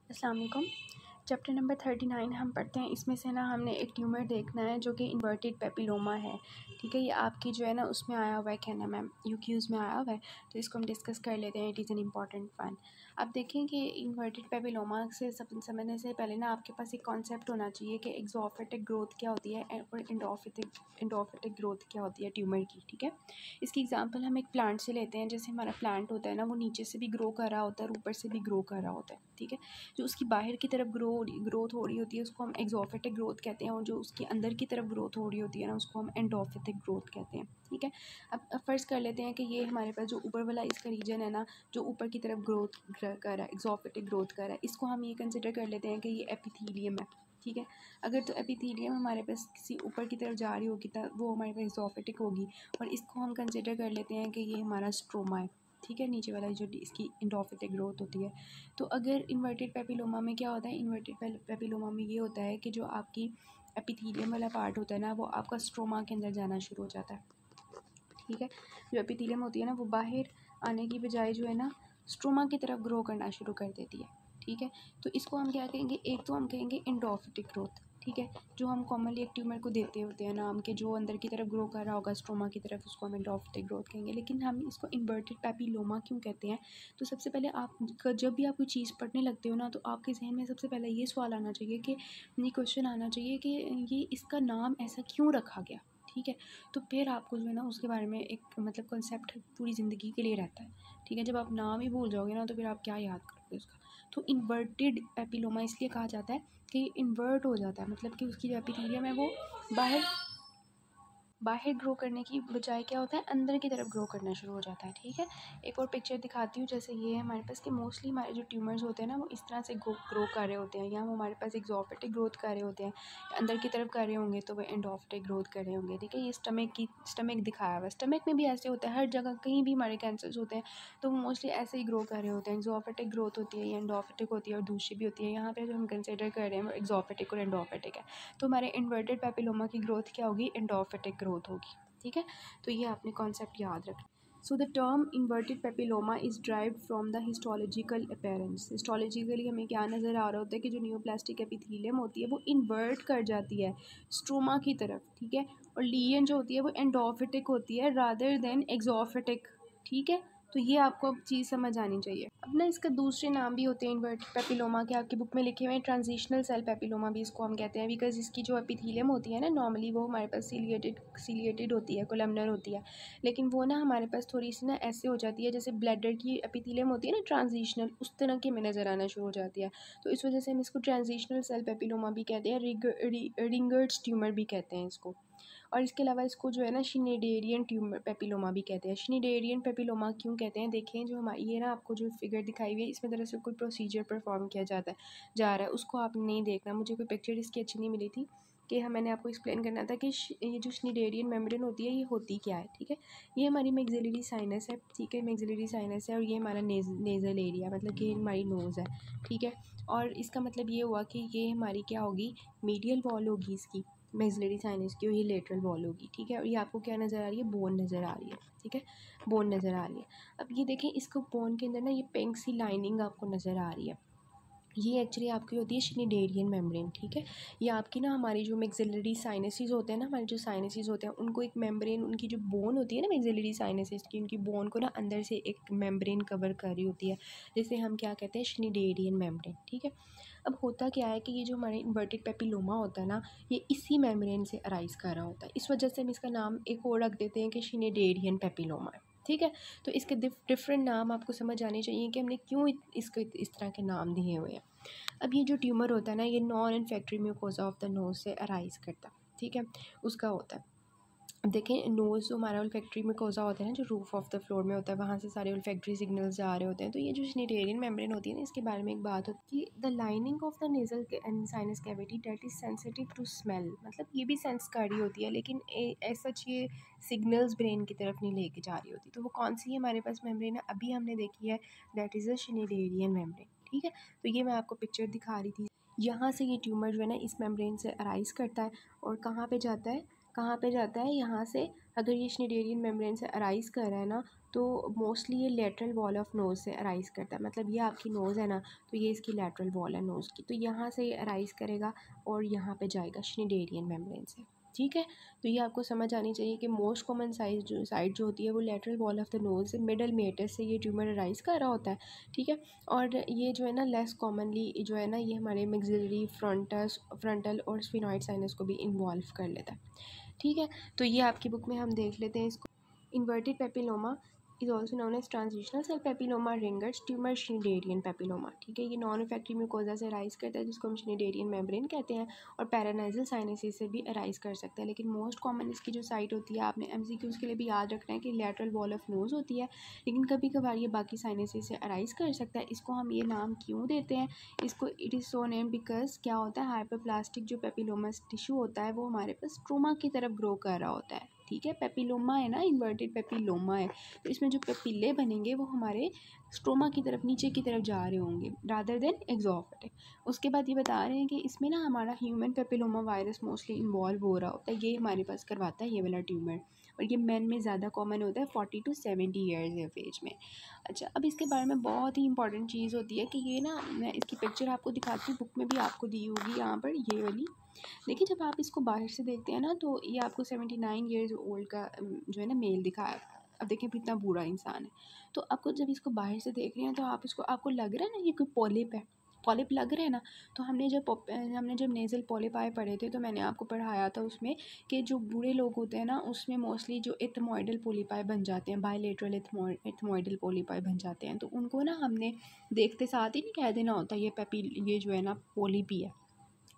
अस्सलाम वालेकुम। Chapter number 39 हम पढ़ते हैं। इसमें से ना हमने एक ट्यूमर देखना है जो कि इन्वर्टेड पेपिलोमा है। ठीक है, ये आपकी जो है ना उसमें आया हुआ है, क्या नाम है, यूक्यूज़ में आया हुआ है। तो इसको हम डिस्कस कर लेते हैं। It is an important one. अब देखें कि इन्वर्टेड पेपिलोमा से समझने से पहले ना आपके पास एक कॉन्सेप्ट होना चाहिए कि एक्सोफिटिक ग्रोथ क्या होती है और एंडोफिटिक ग्रोथ क्या होती है ट्यूमर की। ठीक है, इसकी एग्जांपल हम एक प्लांट से लेते हैं। जैसे हमारा प्लांट होता है ना, वो नीचे से भी ग्रो कर रहा होता है और ऊपर से भी ग्रो कर रहा होता है। ठीक है, जो उसकी बाहर की तरफ ग्रोथ हो रही होती है उसको हम एक्सोफिटिक ग्रोथ कहते हैं, और जो उसकी अंदर की तरफ ग्रोथ हो रही होती है ना उसको हम एंडोफिटिक ग्रोथ कहते हैं। ठीक है, अब फ़र्ज़ कर लेते हैं कि ये हमारे पास जो ऊपर वाला इसका रीजन है ना, जो ऊपर की तरफ ग्रोथ कर रहा है, एक्सोफिटिक ग्रोथ कर रहा है, इसको हम ये कंसिडर कर लेते हैं कि ये एपिथीलियम है। ठीक है, अगर तो एपिथीलियम हमारे पास किसी ऊपर की तरफ जा रही होगी तो वो हमारे पास एक्सोफिटिक होगी, और इसको हम कंसिडर कर लेते हैं कि ये हमारा स्ट्रोमा है। ठीक है, नीचे वाला जो इसकी एंडोफिटिक ग्रोथ होती है। तो अगर इन्वर्टेड पेपिलोमा में क्या होता है, इन्वर्टेड पेपिलोमा में ये होता है कि जो आपकी एपिथीलियम वाला पार्ट होता है ना, वो आपका स्ट्रोमा के अंदर जाना शुरू हो जाता है। ठीक है, जो एपिथीलियम होती है ना वो बाहर आने की बजाय जो है ना स्ट्रोमा की तरफ ग्रो करना शुरू कर देती है। ठीक है, तो इसको हम क्या कहेंगे, एक तो हम कहेंगे एंडोफिटिक ग्रोथ। ठीक है, जो हम कॉमनली एक ट्यूमर को देते होते हैं नाम के, जो अंदर की तरफ ग्रो कर रहा होगा स्ट्रोमा की तरफ, उसको हम एंडोफिटिक ग्रोथ कहेंगे। लेकिन हम इसको इन्वर्टेड पेपिलोमा क्यों कहते हैं? तो सबसे पहले आप जब भी आप कोई चीज़ पढ़ने लगते हो ना, तो आपके जहन में सबसे पहले ये सवाल आना चाहिए कि ये क्वेश्चन आना चाहिए कि ये इसका नाम ऐसा क्यों रखा गया। ठीक है, तो फिर आपको जो है ना उसके बारे में एक मतलब कंसेप्ट पूरी ज़िंदगी के लिए रहता है। ठीक है, जब आप नाम ही भूल जाओगे ना तो फिर आप क्या याद करोगे उसका। तो इन्वर्टेड पेपिलोमा इसलिए कहा जाता है कि इन्वर्ट हो जाता है, मतलब कि उसकी जो एपिथेलियम है वो बाहर ग्रो करने की बजाय क्या होता है, अंदर की तरफ ग्रो करना शुरू हो जाता है। ठीक है, एक और पिक्चर दिखाती हूँ। जैसे ये है हमारे पास कि मोस्टली हमारे जो ट्यूमर्स होते हैं ना वो इस तरह से ग्रो कर रहे होते हैं, या वो हमारे पास एक्सोफिटिक ग्रोथ कर रहे होते हैं, अंदर की तरफ कर रहे होंगे तो वो एंडोफिटिक ग्रोथ कर रहे होंगे। ठीक है, ये स्टमक दिखाया हुआ है। स्टमक में भी ऐसे होता है, हर जगह कहीं भी हमारे कैंसर्स होते हैं तो वो मोस्टली ऐसे ही ग्रो कर रहे होते हैं। एक्सोफिटिक ग्रोथ होती है या एंडोफिटिक होती है, और दूसरी भी होती है। यहाँ पे जो हम कंसिडर कर रहे हैं वो एक्सोफिटिक और एंडोफिटिक है। तो हमारे इन्वर्टेड पेपिलोमा की ग्रोथ क्या होगी, एंडोफिटिक ग्रोथ होगी। ठीक है, तो ये आपने कॉन्सेप्ट याद रखना। So the term inverted papilloma is derived from the histological appearance. Histologically हमें क्या नज़र आ रहा होता है कि जो नियोप्लास्टिक एपिथेलियम होती है वो इन्वर्ट कर जाती है स्ट्रोमा की तरफ। ठीक है, और लीजन जो होती है वो एंडोफिटिक होती है रादर देन एक्सोफिटिक। ठीक है, तो ये आपको अब चीज़ समझ आनी चाहिए। अब ना इसका दूसरे नाम भी होते हैं इन्वर्टेड पेपिलोमा के, आपकी बुक में लिखे हुए हैं। ट्रांजिशनल सेल पेपिलोमा भी इसको हम कहते हैं, बिकॉज इसकी जो एपिथेलियम होती है ना नॉर्मली वो हमारे पास सीलिएटेड होती है, कोलमनर होती है, लेकिन वो ना हमारे पास थोड़ी सी ना ऐसे हो जाती है जैसे ब्लैडर की एपिथेलियम होती है ना ट्रांजिशनल, उस तरह की हमें नज़र आना शुरू हो जाती है। तो इस वजह से हम इसको ट्रांजिशनल सेल पेपिलोमा भी कहते हैं, रिंगर्ड्स ट्यूमर भी कहते हैं इसको। और इसके अलावा इसको जो है ना शिनेडेरियन ट्यूमर पेपिलोमा भी कहते हैं। शिनेडेरियन पेपिलोमा क्यों कहते हैं, देखें जो हमारी ये ना आपको जो फिगर दिखाई हुई है इसमें दरअसल कोई प्रोसीजर परफॉर्म किया जा रहा है, उसको आपने नहीं देखना। मुझे कोई पिक्चर इसकी अच्छी नहीं मिली थी कि मैंने आपको एक्सप्लेन करना था कि ये जो शिनेडेरियन मेम्ब्रेन होती है ये होती क्या है। ठीक है, ये हमारी मैक्सिलरी साइनस है। ठीक है, मैक्सिलरी साइनस है, और ये हमारा नेज़ल एरिया, मतलब कि हमारी नोज़ है। ठीक है, और इसका मतलब ये हुआ कि ये हमारी क्या होगी, मीडियल वॉल होगी इसकी मैक्सिलरी साइनस की, और ये लेटरल वॉल होगी। ठीक है, और ये आपको क्या नज़र आ रही है, बोन नज़र आ रही है। ठीक है, बोन नज़र आ रही है। अब ये देखें इसको बोन के अंदर ना ये पिंक सी लाइनिंग आपको नज़र आ रही है, ये एक्चुअली आपकी होती है शिनेडेरियन मेम्ब्रेन। ठीक है, ये आपकी ना हमारी जो मैक्सिलरी साइनसेस होते हैं ना, हमारे जो साइनसेस होते हैं उनको एक मेम्ब्रेन, उनकी जो बोन होती है ना मैक्सिलरी साइनसेस की, उनकी बोन को ना अंदर से एक मेम्ब्रेन कवर कर रही होती है, जिसे हम क्या कहते हैं, शिनेडेरियन मेम्ब्रेन। ठीक है, अब होता क्या है कि ये जो हमारे इन्वर्टेड पेपिलोमा होता है ना, ये इसी मेम्ब्रेन से अराइज कर रहा होता है। इस वजह से हम इसका नाम एक और रख देते हैं कि शिनेडेरियन पेपिलोमा है। ठीक है, तो इसके डिफरेंट नाम आपको समझ आने चाहिए कि हमने क्यों इसको इस तरह के नाम दिए हुए हैं। अब ये जो ट्यूमर होता है ना, ये non olfactory mucosa of the nose से अराइज करता है। ठीक है, उसका होता है। अब देखें नोज़ जो हमारा ओल्फैक्टरी म्यूकोसा होता है ना, जो रूफ ऑफ द फ्लोर में होता है, वहाँ से सारे ओल्फैक्टरी सिग्नल्स जा रहे होते हैं। तो ये जो शिनेडेरियन मेम्ब्रेन होती है ना, इसके बारे में एक बात होती है कि the lining of the nasal and sinus cavity that is sensitive to smell, मतलब ये भी सेंस कर रही होती है, लेकिन ऐसा ये सिग्नल्स ब्रेन की तरफ नहीं लेके जा रही होती। तो वो कौन सी है हमारे पास मेम्ब्रेन है, अभी हमने देखी है, दैट इज़ अ शिनेडेरियन मेम्ब्रेन। ठीक है, तो ये मैं आपको पिक्चर दिखा रही थी। यहाँ से ये ट्यूमर जो है ना इस मेम्ब्रेन से अराइज करता है, और कहाँ पे जाता है, कहाँ पे जाता है, यहाँ से अगर ये श्नीडेरियन मेम्ब्रेन से अराइज़ कर रहा है ना, तो मोस्टली ये लेटरल वॉल ऑफ नोज़ से अराइज़ करता है। मतलब ये आपकी नोज़ है ना, तो ये इसकी लेटरल वॉल है नोज़ की, तो यहाँ से ये अराइज़ करेगा और यहाँ पे जाएगा श्नीडेरियन मेम्ब्रेन से। ठीक है, तो ये आपको समझ आनी चाहिए कि मोस्ट कॉमन साइड जो होती है वो lateral wall of the nose से मिडल मेटस से ये ट्यूमर अराइज़ कर रहा होता है। ठीक है, और ये जो है ना लेस कॉमनली जो है ना ये हमारे मैक्सिलरी फ्रंटल और स्फिनॉइड साइनस को भी इन्वॉल्व कर लेता है। ठीक है, तो ये आपकी बुक में हम देख लेते हैं इसको। Inverted papilloma is also known as transitional cell papilloma Ringertz tumour Schneiderian papilloma. ठीक है, ये नॉन इफेक्टिव म्यूकोजा से अराइज करता है जिसको हम श्नीडेरियन मेम्ब्रेन कहते हैं, और पैरानाइजल साइनसिस से भी अराइज कर सकता है। लेकिन मोस्ट कॉमन इसकी जो साइट होती है, आपने एमसीक्यूज के लिए भी याद रखना है कि लेटरल वॉल ऑफ नोज होती है, लेकिन कभी कभार ये बाकी साइनसिस से अराइज कर सकता है। इसको हम ये नाम क्यों देते हैं, इसको it is so name because क्या होता है, हाइपरप्लास्टिक जो पेपिलोमा टिश्यू होता है वो हमारे पास स्ट्रोमा की तरफ ग्रो कर रहा होता है। ठीक है, पेपिलोमा है ना, इन्वर्टेड पेपिलोमा है, तो इसमें जो पेपिले बनेंगे वो हमारे स्ट्रोमा की तरफ नीचे की तरफ जा रहे होंगे रादर देन एक्सोफिटिक। उसके बाद ये बता रहे हैं कि इसमें ना हमारा human papilloma virus mostly involve हो रहा होता है, ये हमारे पास करवाता है ये वाला ट्यूमर, और ये मैन में ज़्यादा कॉमन होता है 40 to 70 ईयर्स ऑफ एज में। अच्छा, अब इसके बारे में बहुत ही इंपॉर्टेंट चीज़ होती है कि ये ना, मैं इसकी पिक्चर आपको दिखाती हूँ, बुक में भी आपको दी होगी यहाँ पर ये वाली। देखिए, जब आप इसको बाहर से देखते हैं ना, तो ये आपको 79 ईयर्स ओल्ड का जो है ना मेल दिखाया है। अब देखें कितना बूढ़ा इंसान है। तो आपको जब इसको बाहर से देख रहे हैं तो आपको लग रहा है ना ये कोई पॉलिप है, पॉलिप लग रहा है ना। तो हमने जब नेज़ल पॉलिप आए पढ़े थे, तो मैंने आपको पढ़ाया था उसमें कि जो बूढ़े लोग होते हैं ना, उसमें मोस्टली जो एथमॉइडल पोलीपाई बन जाते हैं, बायलेटरल एथमॉइडल पोलीपाई बन जाते हैं, तो उनको ना हमने देखते साथ ही नहीं कह देना होता ये जो है ना पॉलिप ही है।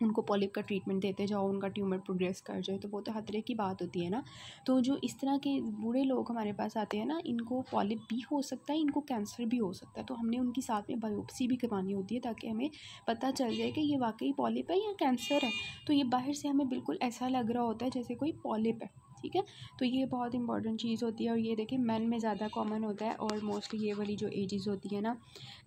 उनको पॉलिप का ट्रीटमेंट देते जाओ, उनका ट्यूमर प्रोग्रेस कर जाए, तो वो तो खतरे की बात होती है ना। तो जो इस तरह के बूढ़े लोग हमारे पास आते हैं ना, इनको पॉलिप भी हो सकता है, इनको कैंसर भी हो सकता है, तो हमने उनकी साथ में बायोप्सी भी करवानी होती है ताकि हमें पता चल जाए कि ये वाकई पॉलिप है या कैंसर है। तो ये बाहर से हमें बिल्कुल ऐसा लग रहा होता है जैसे कोई पॉलिप है। ठीक है, तो ये बहुत इंपॉर्टेंट चीज़ होती है, और ये देखिए मैन में ज़्यादा कॉमन होता है, और मोस्टली ये वाली जो एजेस होती है ना,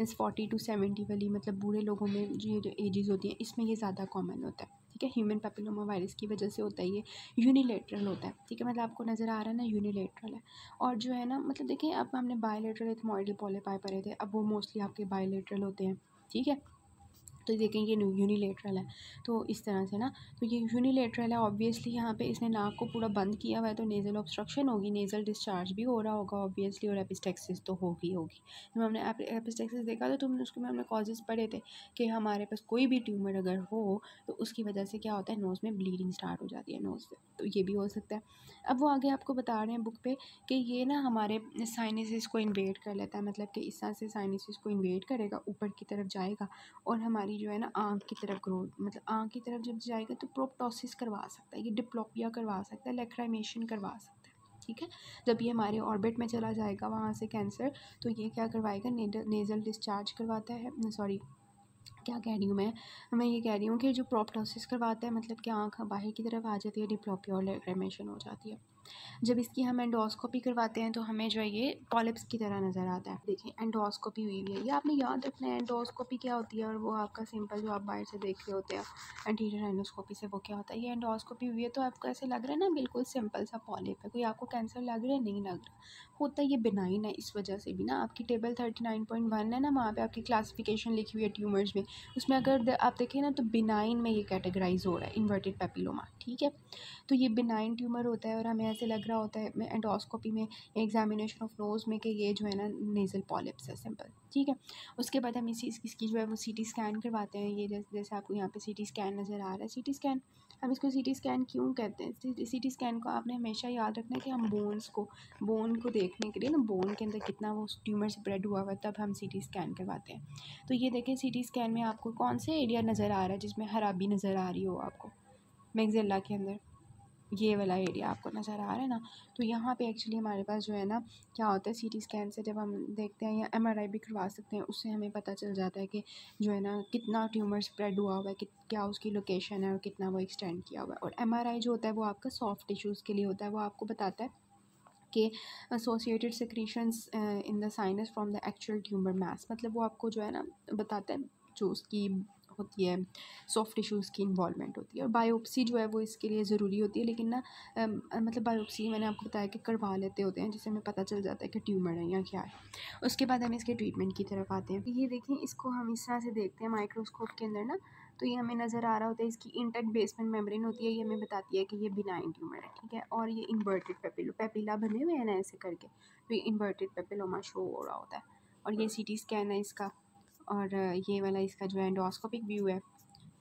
इस 40 to 70 वाली, मतलब बूढ़े लोगों में ये जो एजेस होती हैं इसमें ये ज़्यादा कॉमन होता है। ठीक है, ह्यूमन पेपिलोमा वायरस की वजह से होता है, ये यूनिलेटरल होता है। ठीक है, मतलब आपको नज़र आ रहा है ना, यूनिलेटरल है। और जो है ना, मतलब देखिए, अब हमने बायलेटरल एथमॉइडल पॉलिपाई पढ़े थे, अब वो मोस्टली आपके बायलेटरल होते हैं। ठीक है, तो देखें ये यूनिलेटरल है, तो इस तरह से ना, तो ये यूनिलेटरल है। ऑब्वियसली यहाँ पे इसने नाक को पूरा बंद किया हुआ है, तो नेज़ल ऑब्स्ट्रक्शन होगी, नेज़ल डिस्चार्ज भी हो रहा होगा ऑब्वियसली, और एपिस्टेक्सिस तो होगी। जब हमने एपिस्टेक्सिस देखा था, तो उसको में हमने कॉजेज़ पढ़े थे कि हमारे पास कोई भी ट्यूमर अगर हो तो उसकी वजह से क्या होता है, नोज़ में ब्लीडिंग स्टार्ट हो जाती है नोज़ से, तो ये भी हो सकता है। अब वो आगे आपको बता रहे हैं बुक पे कि ये ना हमारे साइनसिस को इन्वेड कर लेता है, मतलब कि इस तरह से साइनसिस को इन्वेड करेगा, ऊपर की तरफ जाएगा, और हमारी जो है ना आँख की तरफ ग्रोथ, मतलब आँख की तरफ जब जाएगा तो प्रोप्टोसिस करवा सकता है, ये डिप्लोपिया करवा सकता है, लेक्राइमेशन करवा सकता है। ठीक है, जब ये हमारे ऑर्बिट में चला जाएगा वहाँ से कैंसर, तो ये क्या करवाएगा, नेज़ल डिस्चार्ज करवाता है, सॉरी क्या कह रही हूँ मैं ये कह रही हूँ कि जो प्रोप्टोसिस करवाता है, मतलब कि आँख बाहर की तरफ आ जाती है, डिप्लोपिया और लेक्राइमेशन हो जाती है। जब इसकी हम एंडोस्कोपी करवाते हैं तो हमें जो है ये पॉलिप्स की तरह नज़र आता है। देखिए एंडोस्कोपी हुई हुई है, ये आपने याद रखना है एंडोस्कोपी क्या होती है, और वो आपका सिंपल जो आप बाहर से देख रहे होते हैं एंटीरियर एंडोस्कोपी से, वो क्या होता है। ये एंडोस्कोपी हुई है तो आपको ऐसे लग रहा है ना बिल्कुल सिंपल सा पॉलिप है, कोई आपको कैंसर लग रहा है, नहीं लग रहा, होता है ये बिनाइन है। इस वजह से भी ना आपकी टेबल 39.1 है ना, वहाँ पे आपकी क्लासिफिकेशन लिखी हुई है ट्यूमर्स में, उसमें अगर आप देखें ना तो बिनाइन में ये कैटेगराइज हो रहा है, इन्वर्टेड पेपिलोमा। ठीक है, तो ये बिनाइन ट्यूमर होता है, और हमें ऐसे लग रहा होता है एंडोस्कोपी में, एग्जामिनेशन ऑफ नोज़ में, कि ये जो है ना नेज़ल पॉलिप्स है, सिंपल। ठीक है, उसके बाद हम इसकी जो है वो सीटी स्कैन करवाते हैं। ये जैसे आपको यहाँ पे सीटी स्कैन नज़र आ रहा है, सीटी स्कैन, हम इसको सीटी स्कैन क्यों कहते हैं, सीटी स्कैन को आपने हमेशा याद रखना है कि हम बोन को देखने के लिए ना, बोन के अंदर कितना वो ट्यूमर स्प्रेड हुआ हुआ है, तब हम सीटी स्कैन करवाते हैं। तो ये देखें सीटी स्कैन में आपको कौन से एरिया नज़र आ रहा है जिसमें खराबी नज़र आ रही हो आपको, मैग्जिला के अंदर ये वाला एरिया आपको नज़र आ रहा है ना। तो यहाँ पे एक्चुअली हमारे पास जो है ना क्या होता है, सीटी स्कैन से जब हम देखते हैं, या एमआरआई भी करवा सकते हैं, उससे हमें पता चल जाता है कि जो है ना कितना ट्यूमर स्प्रेड हुआ हुआ है, कि क्या उसकी लोकेशन है और कितना वो एक्सटेंड किया हुआ है। और एमआरआई जो होता है वो आपका सॉफ्ट टिश्यूज़ के लिए होता है, वो आपको बताता है कि associated secretions in the sinus from the actual tumour mass, मतलब वो आपको जो है ना बताता है जो उसकी होती है, सॉफ्ट टिश्यूज़ की इन्वॉल्वमेंट होती है। और बायोप्सी जो है वो इसके लिए ज़रूरी होती है, लेकिन ना मतलब बायोप्सी मैंने आपको बताया कि करवा लेते होते हैं, जिससे हमें पता चल जाता है कि ट्यूमर है या क्या है। उसके बाद हम इसके ट्रीटमेंट की तरफ आते हैं। ये देखिए, इसको हम इस तरह से देखते हैं माइक्रोस्कोप के अंदर ना, तो ये हमें नज़र आ रहा होता है, इसकी इंटेक्ट बेसमेंट मेम्ब्रेन होती है, ये हमें बताती है कि ये बिनाइन ट्यूमर है, ठीक है। और ये इन्वर्टेड पेपिला बने हुए हैं ना ऐसे करके, तो ये इन्वर्टेड पेपिलोमा शो हो रहा होता है। और ये सीटी स्कैन है इसका, और ये वाला इसका जो है एंडोस्कोपिक व्यू है,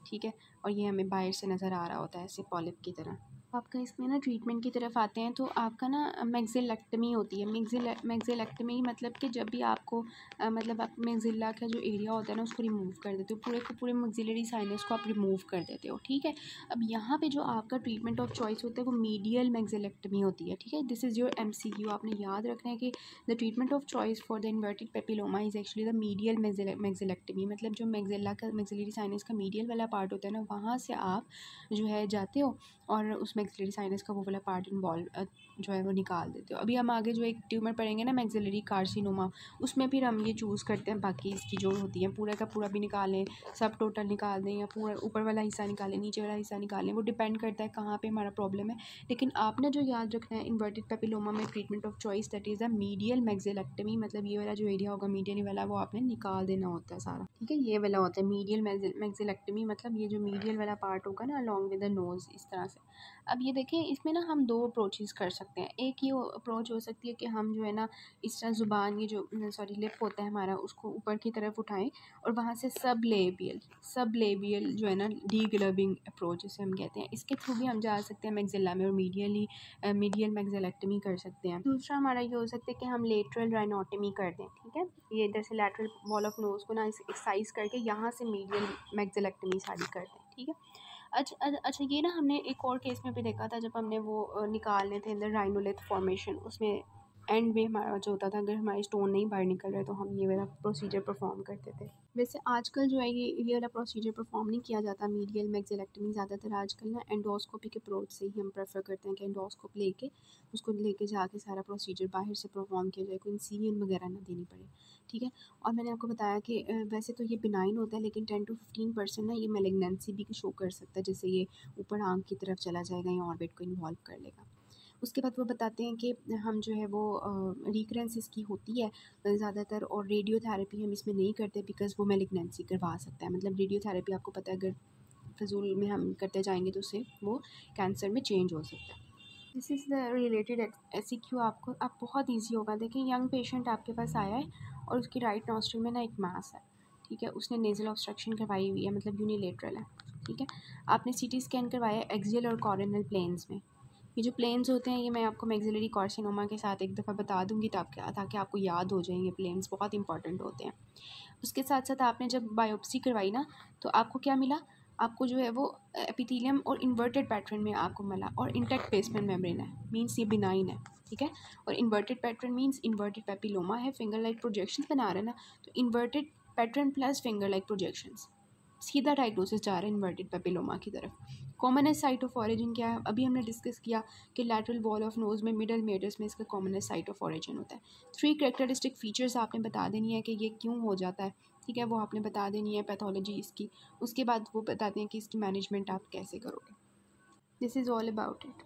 ठीक है। और ये हमें बाहर से नज़र आ रहा होता है ऐसे पॉलिप की तरह। आपका इसमें ना ट्रीटमेंट की तरफ आते हैं, तो आपका ना मैक्सिलेक्टमी होती है। मैक्सिलेक्टमी मतलब कि जब भी आपको मतलब आप मैक्सिला का जो एरिया होता है ना उसको रिमूव कर देते हो, पूरे को पूरे मैक्सिलरी साइनस को आप रिमूव कर देते हो, ठीक है। अब यहाँ पे जो आपका ट्रीटमेंट ऑफ चॉइस होता है वो मीडियल मैक्सिलेक्टमी होती है, ठीक है। This is your MCQ। आपने याद रखना है कि the treatment of choice for the inverted papilloma is actually the medial maxillectomy. मतलब जो मैक्सिला का मैक्सिलरी साइनस का मीडियल वाला पार्ट होता है ना, वहाँ से आप जो है जाते हो और उस मैक्सिलरी साइनस का वो वाला पार्ट इन्वॉल्व जो है वो निकाल देते हो। अभी हम आगे जो एक ट्यूमर पढ़ेंगे ना, मैक्सिलरी कार्सिनोमा, उसमें फिर हम ये चूज़ करते हैं बाकी इसकी जो होती है, पूरा का पूरा भी निकालें, सब टोटल निकाल दें, या पूरा ऊपर वाला हिस्सा निकालें, नीचे वाला हिस्सा निकालें, वो डिपेंड करता है कहाँ पे हमारा प्रॉब्लम है। लेकिन आपने जो याद रखना है, इन्वर्टेड पेपिलोमा में treatment of choice that is the medial maxillectomy. मतलब ये वाला जो एरिया होगा मीडियल वाला, वो आपने निकाल देना होता है सारा, ठीक है। ये वाला होता है मीडियल मैक्सिलेक्टमी, मतलब ये जो मीडियल वाला पार्ट होगा ना अलॉन्ग विद द नोज़, इस तरह से। अब ये देखें, इसमें ना हम 2 अप्रोचेज़ कर सकते हैं। एक ये अप्रोच हो सकती है कि हम जो है ना इस तरह ज़ुबान, ये जो लिप होता है हमारा, उसको ऊपर की तरफ उठाएं और वहाँ से सब लेबियल जो है ना डीग्लबिंग अप्रोच जिसे हम कहते हैं, इसके थ्रू भी हम जा सकते हैं मैक्सिला में और मीडियल मैक्सिलेक्टमी कर सकते हैं। दूसरा हमारा ये हो सकता है कि हम लेटरल राइनोटमी कर दें, ठीक है। ये इधर से लैटरल वॉल ऑफ नोज़ को ना एक्सरसाइज करके यहाँ से मीडियल मैक्सिलेक्टमी सारी कर दें, ठीक है। अच्छा, ये ना हमने एक और केस में भी देखा था, जब हमने वो निकालने थे अंदर राइनोलिथ फॉर्मेशन, उसमें एंड में हमारा जो होता था, अगर हमारे स्टोन नहीं बाहर निकल रहे तो हम ये वाला प्रोसीजर परफॉर्म करते थे। वैसे आजकल जो है ये वाला प्रोसीजर परफॉर्म नहीं किया जाता मीडियल मैक्सिलेक्टमी। ज़्यादातर आजकल ना एंडोस्कोपिक अप्रोच से ही हम प्रेफर करते हैं कि एंडोस्कोप लेके उसको लेके जाके सारा प्रोसीजर बाहर से परफॉर्म किया जाए, कोई इंसिजन वगैरह ना देनी पड़े, ठीक है। और मैंने आपको बताया कि वैसे तो ये बिनाइन होता है, लेकिन 10 to 15% ना ये मेलिग्नेंसी भी शो कर सकता है, जैसे ये ऊपर आँख की तरफ चला जाएगा या ऑर्बिट को इन्वॉल्व कर लेगा। उसके बाद वो बताते हैं कि हम जो है वो रिकरेंस इसकी होती है ज़्यादातर, और रेडियोथेरेपी हम इसमें नहीं करते बिकॉज़ वो मेलिग्नेंसी करवा सकता है। मतलब रेडियोथेरेपी आपको पता है, अगर फजूल में हम करते जाएंगे तो उससे वो कैंसर में चेंज हो सकता है। This is the related SEQ। आपको अब बहुत ईजी होगा। देखिए, यंग पेशेंट आपके पास आया है और उसकी राइट नॉस्ट्रिल में ना एक मास है, ठीक है। उसने नेज़ल ऑब्स्ट्रक्शन करवाई हुई है, मतलब यूनिलेटरल है, ठीक है। आपने CT स्कैन करवाया है एक्सियल और कॉर्नियल प्लेन्स में। ये जो प्लेन्स होते हैं ये मैं आपको मैक्सिलरी कार्सिनोमा के साथ एक दफ़ा बता दूंगी, ताकि आपको याद हो जाए, ये प्लेन्स बहुत इंपॉर्टेंट होते हैं। उसके साथ साथ आपने जब बायोप्सी करवाई ना, तो आपको क्या मिला, आपको जो है वो एपिथेलियम और इन्वर्टेड पैटर्न में आपको मिला, और इंटेक्ट बेसमेंट मेम्ब्रेन है, मीन्स ये बिनाइन है, ठीक है। और inverted pattern means inverted papilloma है, फिंगर लाइक प्रोजेक्शन बना रहे हैं ना, तो inverted pattern plus finger like projections, सीधा डायग्नोसिस जा रहा है इन्वर्टेड पेपिलोमा की तरफ। कॉमनेस्ट साइट ऑफ ऑरिजिन क्या है, अभी हमने डिस्कस किया कि लैटरल वॉल ऑफ नोज़ में मिडल मेडर्स में इसका कॉमनेस्ट साइट ऑफ ऑरिजिन होता है। 3 कैरेक्टरिस्टिक फीचर्स आपने बता देनी है कि ये क्यों हो जाता है, ठीक है, वो आपने बता देनी है पैथोलॉजी इसकी। उसके बाद वो बताते हैं कि इसकी मैनेजमेंट आप कैसे करोगे। This is all about it.